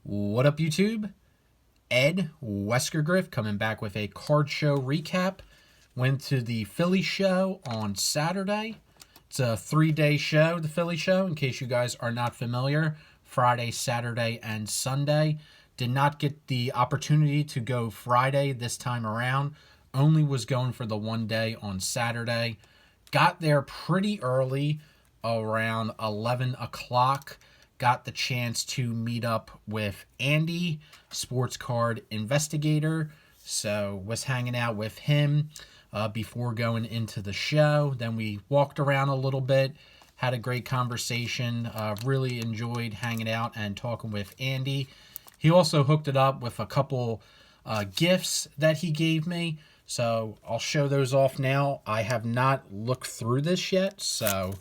What up, YouTube? Ed WeskerGriff coming back with a card show recap. Went to the Philly show on Saturday. It's a 3-day show, the Philly show, in case you guys are not familiar. Friday, Saturday, and Sunday. Did not get the opportunity to go Friday this time around. Only was going for the 1 day on Saturday. Got there pretty early, around 11 o'clock. Got the chance to meet up with Andy, sports card investigator. So was hanging out with him before going into the show. Then we walked around a little bit, had a great conversation. Really enjoyed hanging out and talking with Andy. He also hooked it up with a couple gifts that he gave me. So I'll show those off now. I have not looked through this yet, so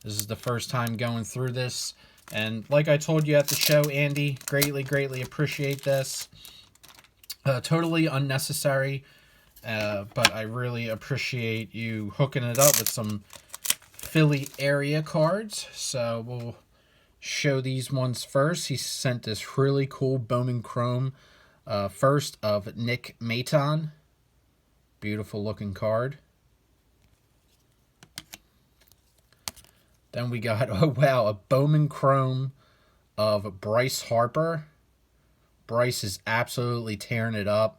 this is the first time going through this. And like I told you at the show, Andy, greatly appreciate this. Totally unnecessary, but I really appreciate you hooking it up with some Philly area cards. So we'll show these ones first. He sent this really cool Bowman Chrome first of Nick Maton. Beautiful looking card. Then we got, oh wow, a Bowman Chrome of Bryce Harper. Bryce is absolutely tearing it up.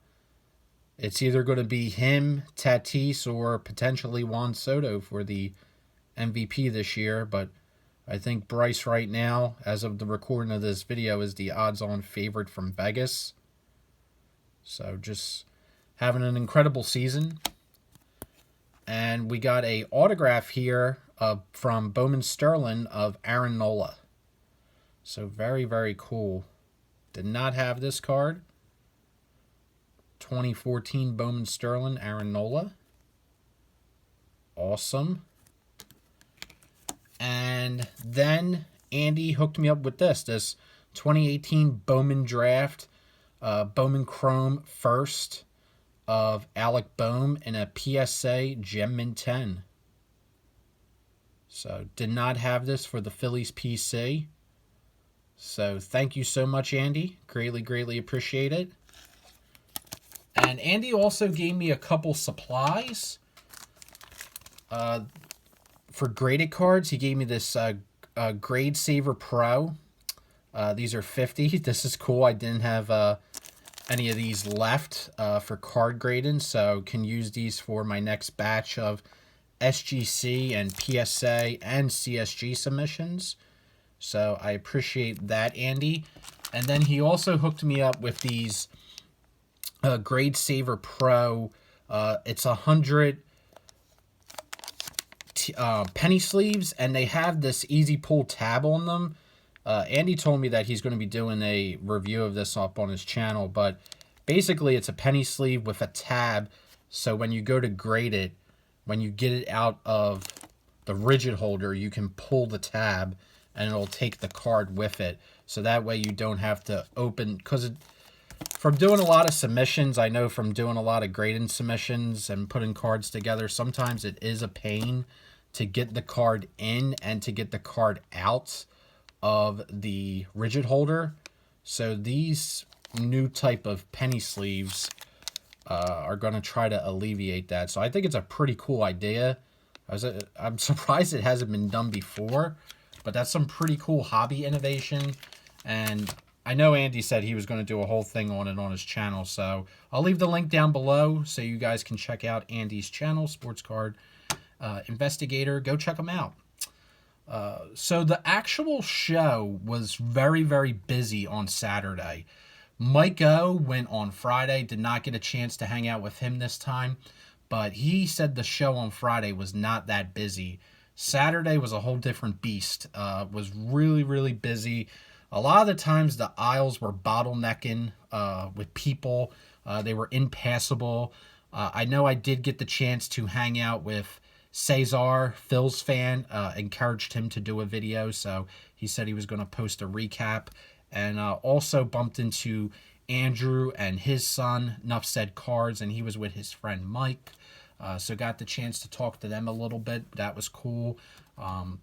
It's either going to be him, Tatis, or potentially Juan Soto for the MVP this year. But I think Bryce right now, as of the recording of this video, is the odds-on favorite from Vegas. So just having an incredible season. And we got a autograph here from Bowman Sterling of Aaron Nola. So very cool. Did not have this card. 2014 Bowman Sterling, Aaron Nola. Awesome. And then Andy hooked me up with this 2018 Bowman Draft, Bowman Chrome first of Alec Bohm in a PSA Gem Mint 10. So did not have this for the Phillies PC. So thank you so much, Andy. Greatly appreciate it. And Andy also gave me a couple supplies for graded cards. He gave me this Grade Saver Pro. These are 50. This is cool. I didn't have any of these left for card grading, so can use these for my next batch of SGC and PSA and CSG submissions. So I appreciate that, Andy. And then he also hooked me up with these Grade Saver Pro. It's 100 penny sleeves, and they have this easy pull tab on them. Andy told me that he's going to be doing a review of this up on his channel, but basically it's a penny sleeve with a tab, so when you go to grade it, when you get it out of the rigid holder, you can pull the tab and it'll take the card with it. So that way you don't have to open, because from doing a lot of submissions, I know from doing a lot of grading submissions and putting cards together, sometimes it is a pain to get the card in and to get the card out of the rigid holder. So these new type of penny sleeves are going to try to alleviate that. So I think it's a pretty cool idea. I'm surprised it hasn't been done before, but that's some pretty cool hobby innovation. And I know Andy said he was going to do a whole thing on it on his channel, so I'll leave the link down below so you guys can check out Andy's channel, Sports Card Investigator. Go check him out. So the actual show was very busy on Saturday. Mike O went on Friday, did not get a chance to hang out with him this time, but he said the show on Friday was not that busy. Saturday was a whole different beast. Was really busy. A lot of the times the aisles were bottlenecking with people. They were impassable. I know I did get the chance to hang out with Cesar, PHILZFAN, encouraged him to do a video, so he said he was going to post a recap. And also bumped into Andrew and his son, Nuff Said Cards, and he was with his friend Mike. So got the chance to talk to them a little bit. That was cool.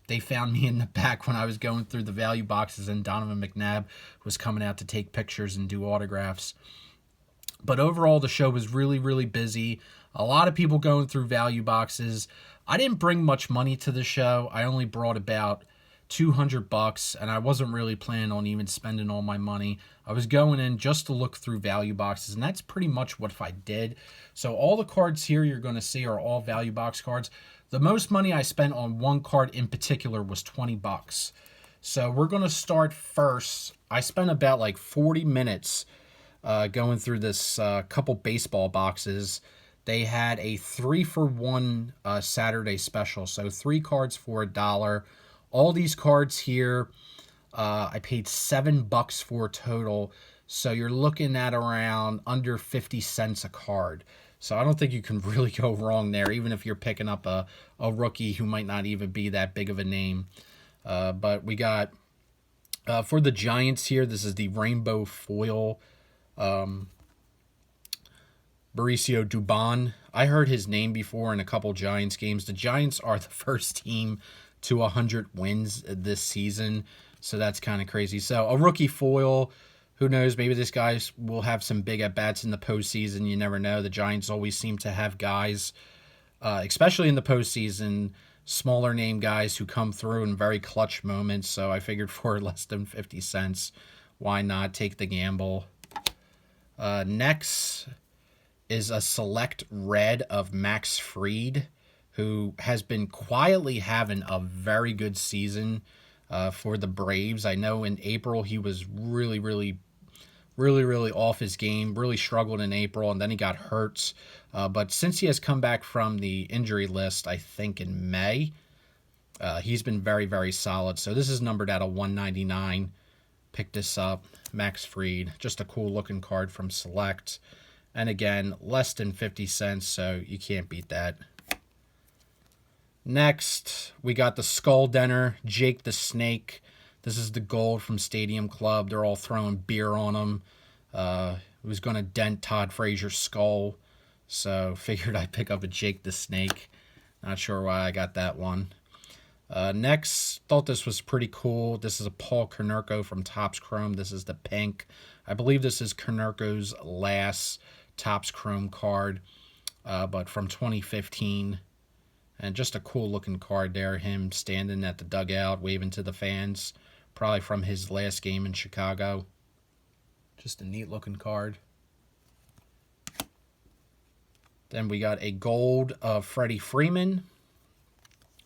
They found me in the back when I was going through the value boxes, and Donovan McNabb was coming out to take pictures and do autographs. But overall, the show was really, really busy. A lot of people going through value boxes. I didn't bring much money to the show. I only brought about $200, and I wasn't really planning on even spending all my money. I was going in just to look through value boxes, and that's pretty much what I did. So all the cards here you're going to see are all value box cards. The most money I spent on one card in particular was $20. So we're going to start first. I spent about like 40 minutes going through this couple baseball boxes. They had a 3-for-1 Saturday special, so 3 cards for $1. All these cards here, I paid $7 for total, so you're looking at around under 50 cents a card. So I don't think you can really go wrong there, even if you're picking up a rookie who might not even be that big of a name. But we got, for the Giants here, this is the Rainbow Foil Mauricio Dubon. I heard his name before in a couple Giants games. The Giants are the first team to 100 wins this season, so that's kind of crazy. So a rookie foil, who knows, maybe this guy will have some big at-bats in the postseason. You never know. The Giants always seem to have guys, especially in the postseason, smaller name guys who come through in very clutch moments. So I figured for less than 50 cents, why not take the gamble? Next is a select red of Max Fried, who has been quietly having a very good season for the Braves. I know in April he was really off his game, really struggled in April, and then he got hurt. But since he has come back from the injury list, I think in May, he's been very solid. So this is numbered out of 199. Pick this up. Max Fried, just a cool looking card from Select. And again, less than 50 cents, so you can't beat that. Next, we got the Skull Denner, Jake the Snake. This is the gold from Stadium Club. They're all throwing beer on him. It was going to dent Todd Frazier's skull, so figured I'd pick up a Jake the Snake. Not sure why I got that one. Next, thought this was pretty cool. This is a Paul Konerko from Topps Chrome. This is the pink. I believe this is Konerko's last Topps Chrome card, but from 2015. And just a cool looking card there. Him standing at the dugout, waving to the fans. Probably from his last game in Chicago. Just a neat looking card. Then we got a gold of Freddie Freeman,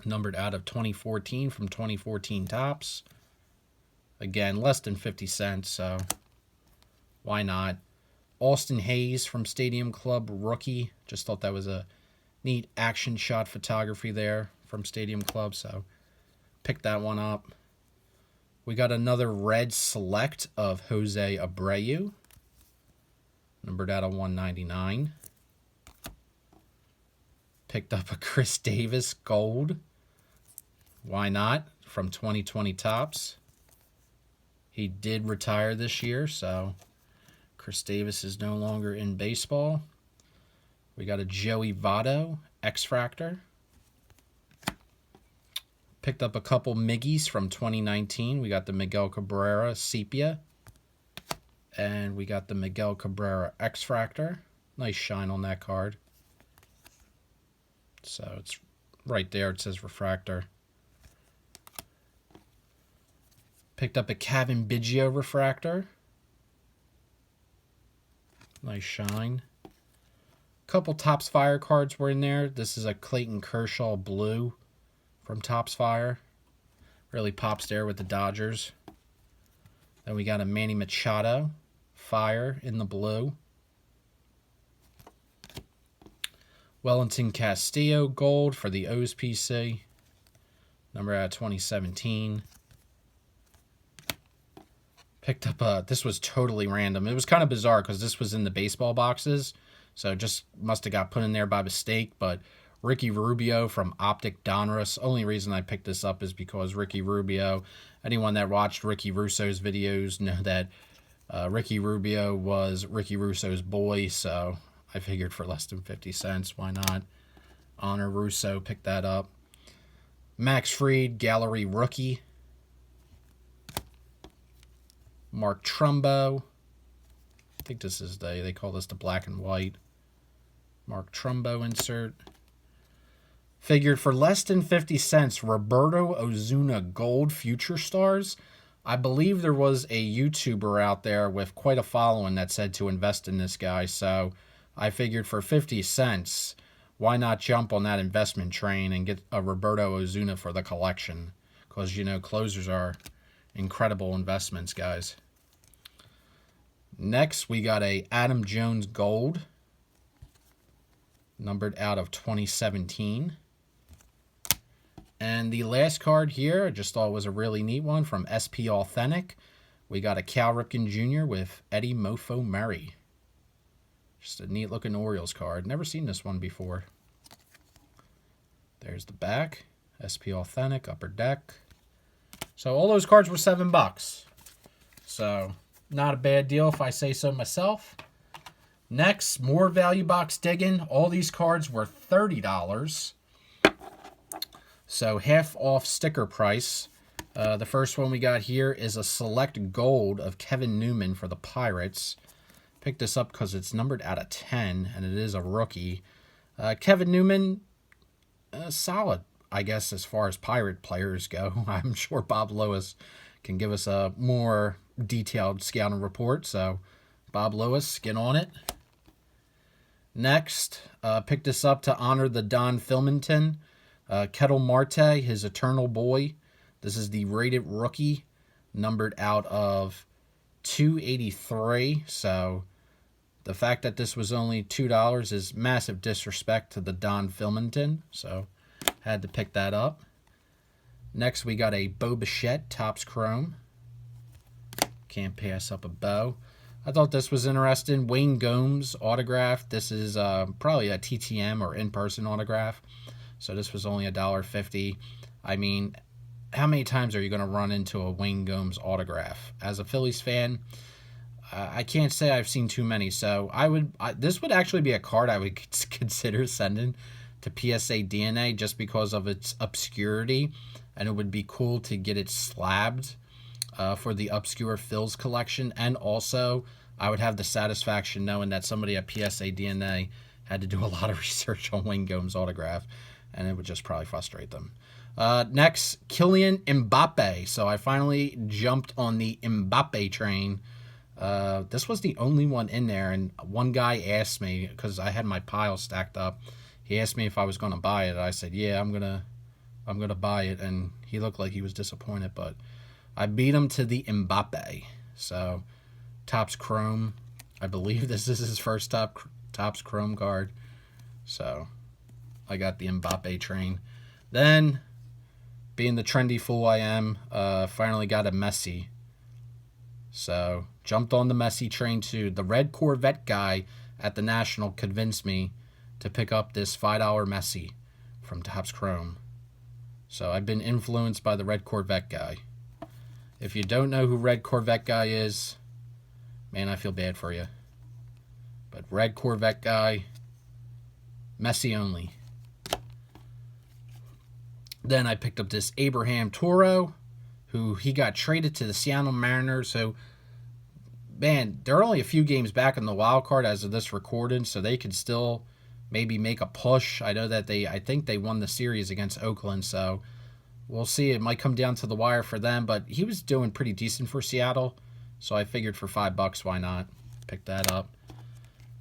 numbered out of 2014 from 2014 Topps. Again, less than 50 cents, so why not? Austin Hayes from Stadium Club, rookie. Just thought that was a neat action shot photography there from Stadium Club, so pick that one up. We got another red select of Jose Abreu, numbered out of 199. Picked up a Chris Davis gold. Why not? From 2020 Topps. He did retire this year, so Chris Davis is no longer in baseball. We got a Joey Votto X-Fractor. Picked up a couple Miggies from 2019. We got the Miguel Cabrera Sepia. And we got the Miguel Cabrera X-Fractor. Nice shine on that card. So it's right there. It says Refractor. Picked up a Kevin Biggio Refractor. Nice shine. Couple Topps Fire cards were in there. This is a Clayton Kershaw blue from Topps Fire. Really pops there with the Dodgers. Then we got a Manny Machado Fire in the blue. Wellington Castillo gold for the O's PC. Number out of 2017. Picked up this was totally random. It was kind of bizarre because this was in the baseball boxes. So it just must have got put in there by mistake. But Ricky Rubio from Optic Donruss. Only reason I picked this up is because Ricky Rubio. Anyone that watched Ricky Russo's videos know that Ricky Rubio was Ricky Russo's boy. So I figured for less than 50 cents, why not? Honor Russo, pick that up. Max Fried, Gallery Rookie. Mark Trumbo. I think this is they call this the black and white. Mark Trumbo insert. Figured for less than 50 cents, Roberto Osuna Gold Future Stars. I believe there was a YouTuber out there with quite a following that said to invest in this guy. So I figured for 50 cents, why not jump on that investment train and get a Roberto Osuna for the collection? Because, you know, closers are incredible investments, guys. Next, we got a Adam Jones Gold, numbered out of 2017. And the last card here, I just thought was a really neat one from SP Authentic. We got a Cal Ripken Jr. with Eddie Mofo Murray. Just a neat looking Orioles card. Never seen this one before. There's the back. SP Authentic, upper deck. So all those cards were $7. So not a bad deal if I say so myself. Next, more value box digging. All these cards were $30. So half off sticker price. The first one we got here is a select gold of Kevin Newman for the Pirates. Picked this up because it's numbered out of 10, and it is a rookie. Kevin Newman, solid, I guess, as far as Pirate players go. I'm sure Bob Lewis can give us a more detailed scouting report. So, Bob Lewis, get on it. Next, picked this up to honor the Don Filmington. Kettle Marte, his eternal boy. This is the rated rookie, numbered out of 283. So the fact that this was only $2 is massive disrespect to the Don Filmington. So had to pick that up. Next, we got a Bo Bichette Topps Chrome. Can't pass up a Bo. I thought this was interesting. Wayne Gomes autograph. This is probably a TTM or in-person autograph. So this was only $1.50. I mean, how many times are you going to run into a Wayne Gomes autograph? As a Phillies fan, I can't say I've seen too many. So this would actually be a card I would consider sending to PSA DNA just because of its obscurity. And it would be cool to get it slabbed for the obscure Phils collection. And also, I would have the satisfaction knowing that somebody at PSA DNA had to do a lot of research on Wayne Gomes' autograph. And it would just probably frustrate them. Next, Kylian Mbappe. So I finally jumped on the Mbappe train. This was the only one in there. And one guy asked me, because I had my pile stacked up, he asked me if I was going to buy it. I said, yeah, I'm gonna buy it. And he looked like he was disappointed. But I beat him to the Mbappe. So Topps Chrome. I believe this is his first Topps Chrome card. So I got the Mbappe train. Then, being the trendy fool I am, finally got a Messi. So, jumped on the Messi train too. The red Corvette guy at the National convinced me to pick up this $5 Messi from Topps Chrome. So, I've been influenced by the red Corvette guy. If you don't know who red Corvette guy is, man, I feel bad for you. But red Corvette guy, Messi only. Then I picked up this Abraham Toro, who he got traded to the Seattle Mariners. So, man, they're only a few games back in the wild card as of this recording, so they could still maybe make a push. I know that I think they won the series against Oakland, so we'll see. It might come down to the wire for them, but he was doing pretty decent for Seattle, so I figured for $5, why not? Pick that up.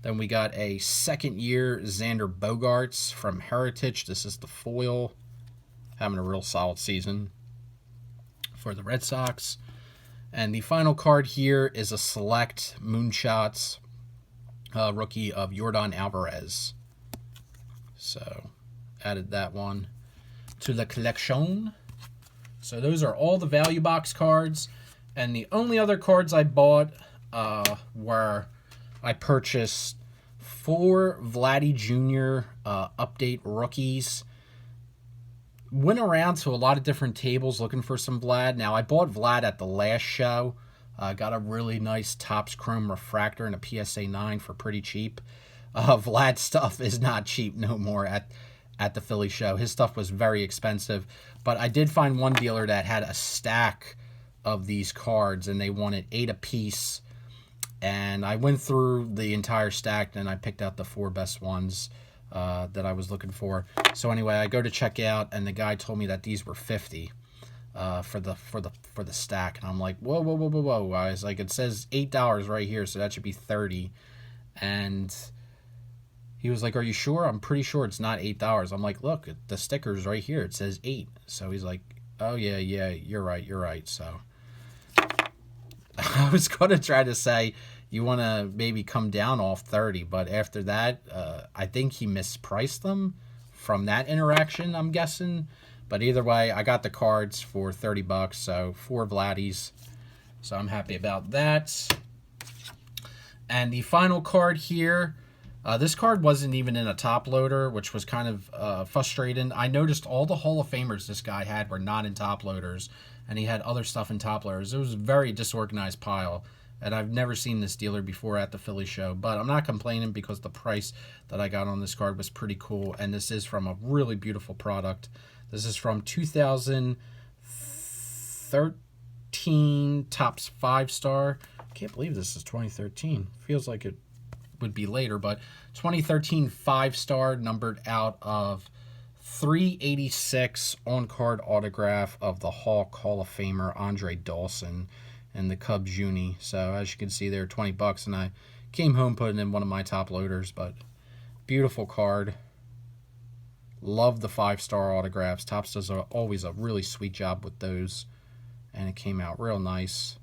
Then we got a second-year Xander Bogaerts from Heritage. This is the foil. Having a real solid season for the Red Sox. And the final card here is a select Moonshots rookie of Yordan Alvarez. So, added that one to the collection. So, those are all the value box cards. And the only other cards I bought were I purchased 4 Vladdy Jr. Update rookies. Went around to a lot of different tables looking for some Vlad. Now, I bought Vlad at the last show. Got a really nice Topps Chrome refractor and a PSA 9 for pretty cheap. Vlad stuff is not cheap no more. at the Philly show. His stuff was very expensive, but I did find one dealer that had a stack of these cards, and they wanted 8 apiece. And I went through the entire stack, and I picked out the 4 best ones that I was looking for. So anyway, I go to check out, and the guy told me that these were 50 for the stack, and I'm like, whoa! I was like, it says $8 right here, so that should be 30. And he was like, are you sure? I'm pretty sure it's not $8. I'm like, look, the sticker's right here. It says 8. So he's like, oh yeah, you're right. So I was going to try to say, you want to maybe come down off 30, but after that, I think he mispriced them from that interaction, I'm guessing. But either way, I got the cards for $30, so 4 Vladdies. So I'm happy about that. And the final card here, this card wasn't even in a top loader, which was kind of frustrating. I noticed all the Hall of Famers this guy had were not in top loaders, and he had other stuff in top loaders. It was a very disorganized pile, and I've never seen this dealer before at the Philly show. But I'm not complaining because the price that I got on this card was pretty cool, and this is from a really beautiful product. This is from 2013 Topps 5-star. I can't believe this is 2013. Feels like it would be later, but 2013 5-star, numbered out of 386, on-card autograph of the Hawk Hall of Famer Andre Dawson and the Cubs uni. So as you can see there, $20, and I came home putting in one of my top loaders. But beautiful card. Love the 5-star autographs. Topps does always a really sweet job with those, and it came out real nice.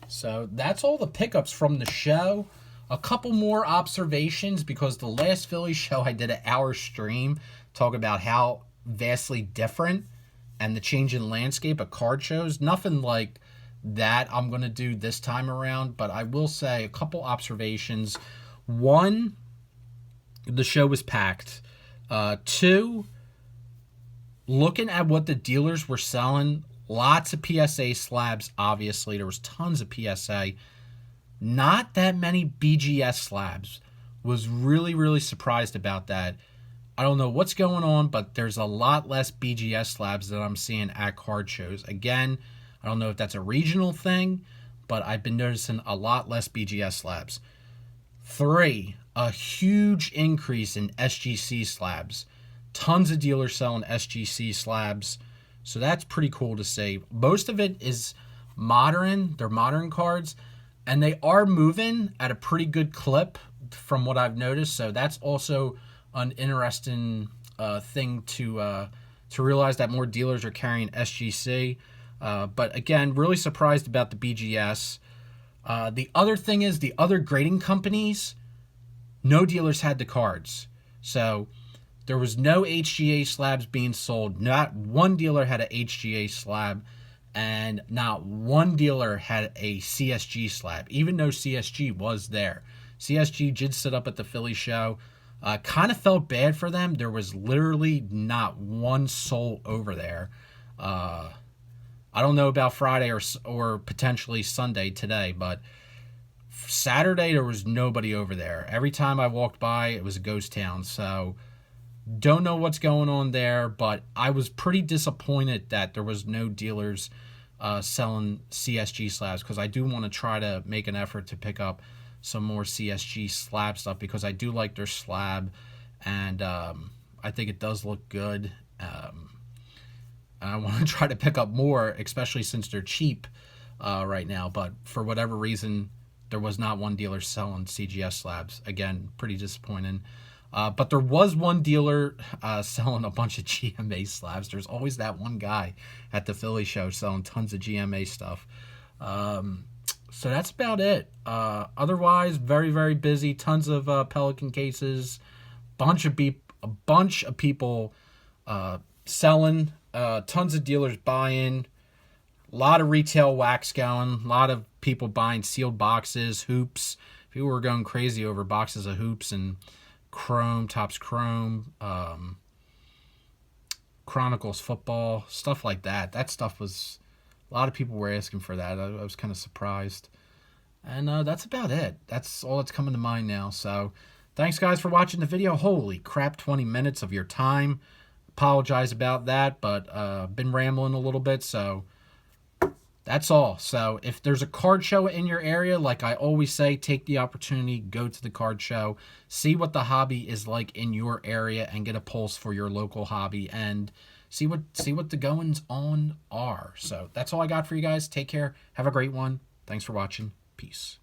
So that's all the pickups from the show. A couple more observations, because the last Philly show I did an hour stream talking about how vastly different and the change in landscape of card shows. Nothing like that I'm going to do this time around, but I will say a couple observations. One, the show was packed. 2, looking at what the dealers were selling, lots of PSA slabs, obviously. There was tons of PSA. Not that many BGS slabs. Was really, really surprised about that. I don't know what's going on, but there's a lot less BGS slabs that I'm seeing at card shows. Again, I don't know if that's a regional thing, but I've been noticing a lot less BGS slabs. 3, a huge increase in SGC slabs. Tons of dealers selling SGC slabs. So that's pretty cool to see. Most of it is modern. They're modern cards, and they are moving at a pretty good clip from what I've noticed. So that's also an interesting thing to realize, that more dealers are carrying SGC. But again, really surprised about the BGS. The other thing is, the other grading companies, no dealers had the cards. So there was no HGA slabs being sold. Not one dealer had a HGA slab, and not one dealer had a CSG slab, even though CSG was there. CSG did sit up at the Philly show. Kind of felt bad for them. There was literally not one soul over there. I don't know about Friday or potentially Sunday today, but Saturday there was nobody over there. Every time I walked by, it was a ghost town. So don't know what's going on there, but I was pretty disappointed that there was no dealers selling CSG slabs, because I do want to try to make an effort to pick up some more CSG slab stuff, because I do like their slab, and I think it does look good. And I want to try to pick up more, especially since they're cheap right now. But for whatever reason, there was not one dealer selling CGS slabs. Again, pretty disappointing. But there was one dealer selling a bunch of GMA slabs. There's always that one guy at the Philly show selling tons of GMA stuff. So that's about it. Otherwise, very, very busy. Tons of Pelican cases. A bunch of people selling. Tons of dealers buying. A lot of retail wax going. A lot of people buying sealed boxes, hoops. People were going crazy over boxes of hoops and Chrome, Topps Chrome, Chronicles football, stuff like that. That stuff was, a lot of people were asking for that. I was kind of surprised. And that's about it. That's all that's coming to mind now. So Thanks, guys, for watching the video. Holy crap, 20 minutes of your time. Apologize about that, but been rambling a little bit, so that's all. So if there's a card show in your area, like I always say, take the opportunity, go to the card show, see what the hobby is like in your area, and get a pulse for your local hobby, and see what the goings on are. So that's all I got for you guys. Take care. Have a great one. Thanks for watching. Peace.